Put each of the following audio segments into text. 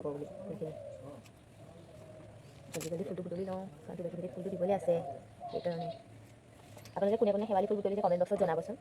জলদি ফুলটো বুটলি লওঁ কাৰণ তুলসী ফুলটো দিবলৈ আছে সেইকাৰণে আপোনালোকে কোনে কোনে শেৱালি ফুল বুটলিছে কমেণ্ট বক্সত জনাবচোন।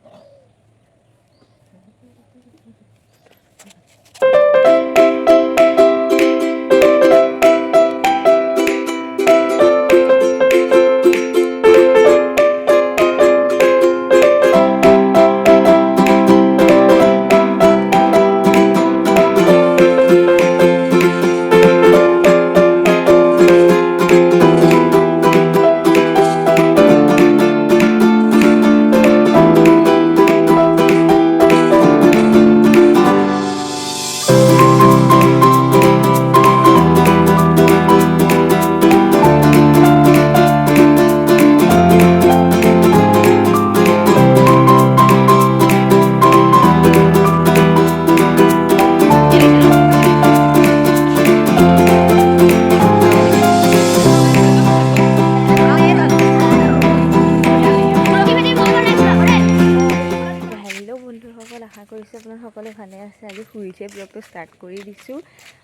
আশা কৰিছোঁ আপোনাৰ সকলোৱে ভালে আছে। আজি শুইছে ব্লগটো ষ্টাৰ্ট কৰি দিছোঁ।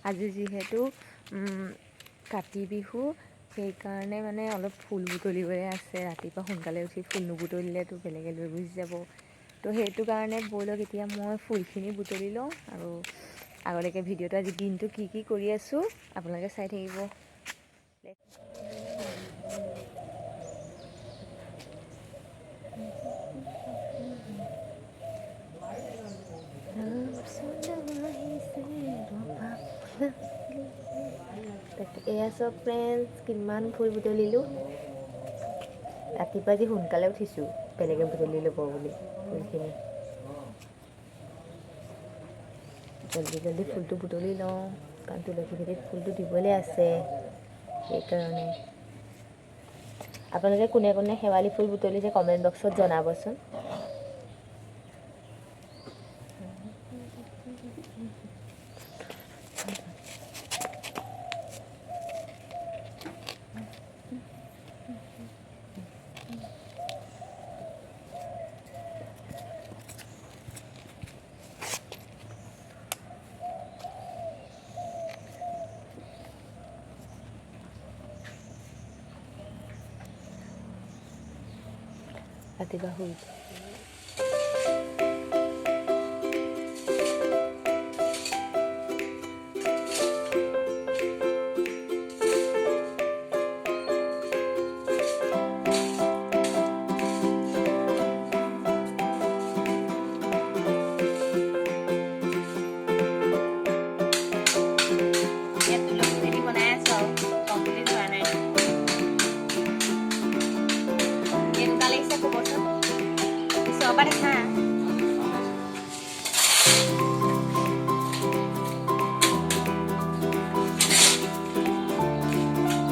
আজি যিহেতু কাতি বিহু সেইকাৰণে মানে অলপ ফুল বুটলিবলৈ আছে। ৰাতিপুৱা সোনকালে উঠি ফুল নুবুটলিলেতো বেলেগে লৈ গুচি যাব। তো সেইটো কাৰণে ব'লক এতিয়া মই ফুলখিনি বুটলি লওঁ আৰু আগলৈকে ভিডিঅ'টো আজি দিনটো কি কি কৰি আছোঁ আপোনালোকে চাই থাকিব। এয়া চব ফ্ৰেণ্ডছ কিমান ফুল বুটলিলোঁ। ৰাতিপুৱা আজি সোনকালে উঠিছোঁ বেলেগে বুটলি ল'ব বুলি ফুলখিনি। জলদি ফুলটো বুটলি লওঁ কাৰণ তুলসী ফুলটো দিবলৈ আছে সেইকাৰণে আপোনালোকে কোনে কোনে শেৱালি ফুল বুটলিছে কমেণ্ট বক্সত জনাবচোন। ৰাতিপুৱা শুই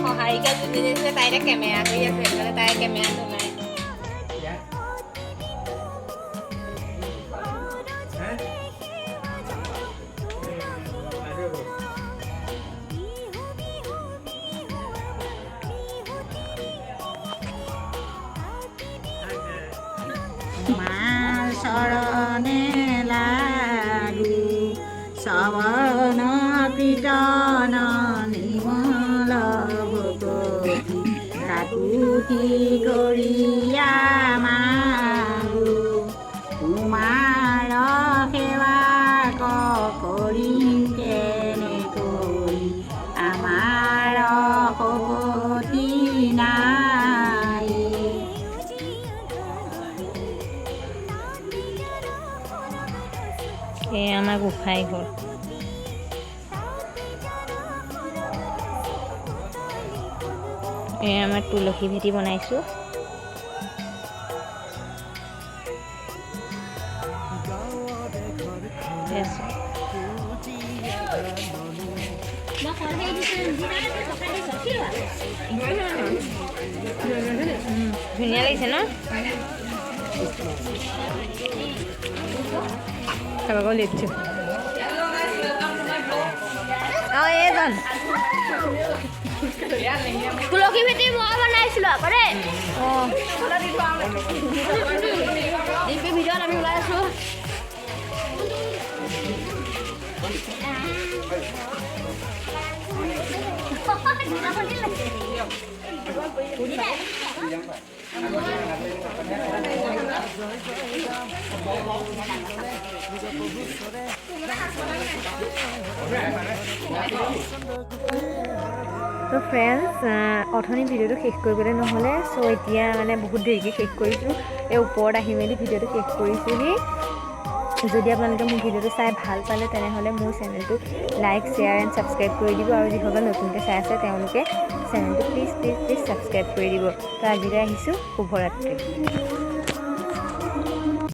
সহাৰিকা যোনজনী আছিলে তাই এতিয়া কেমেৰা কৰি আছে সেইকাৰণে তাই কেমেৰাটো নাই। শৰণে লাগু শ্ৰবণ কীৰ্তন নিমল ভগতি কাকুতি কৰিয়া মাগু তোমাৰ সেৱা কৰিম কেনে কৰি আমাৰ শক্তি নাই। এই আমাৰ গোসাঁই ঘৰ। এই আমাৰ তুলসী ভেটি বনাইছোঁ। ধুনীয়া লাগিছে ন? খাব লিখছো এইজন তুলসী ভেটি মই বনাইছিলো আকৌ দেই। ভিডিঅ'ত আমি ওলাই আছো। তো ফ্ৰেণ্ডছ অথনি ভিডিঅ'টো শেষ কৰিবলৈ নহ'লে চ' এতিয়া মানে বহুত দেৰিকৈ শেষ কৰিছোঁ এই ওপৰত আহি মেলি ভিডিঅ'টো শেষ কৰিছোঁহি যদি আপোনালোকে মোৰ ভিডিঅ'টো চাই ভাল পালে তেনেহ'লে মোৰ চেনেলটো লাইক শ্বেয়াৰ এণ্ড ছাবস্ক্ৰাইব কৰি দিব আৰু যিসকল নতুনকৈ চাই আছে তেওঁলোকে চেনেলটো প্লিজ ছাবস্ক্ৰাইব কৰি দিব তো আজিলৈ আহিছোঁ শুভৰাত্ৰি।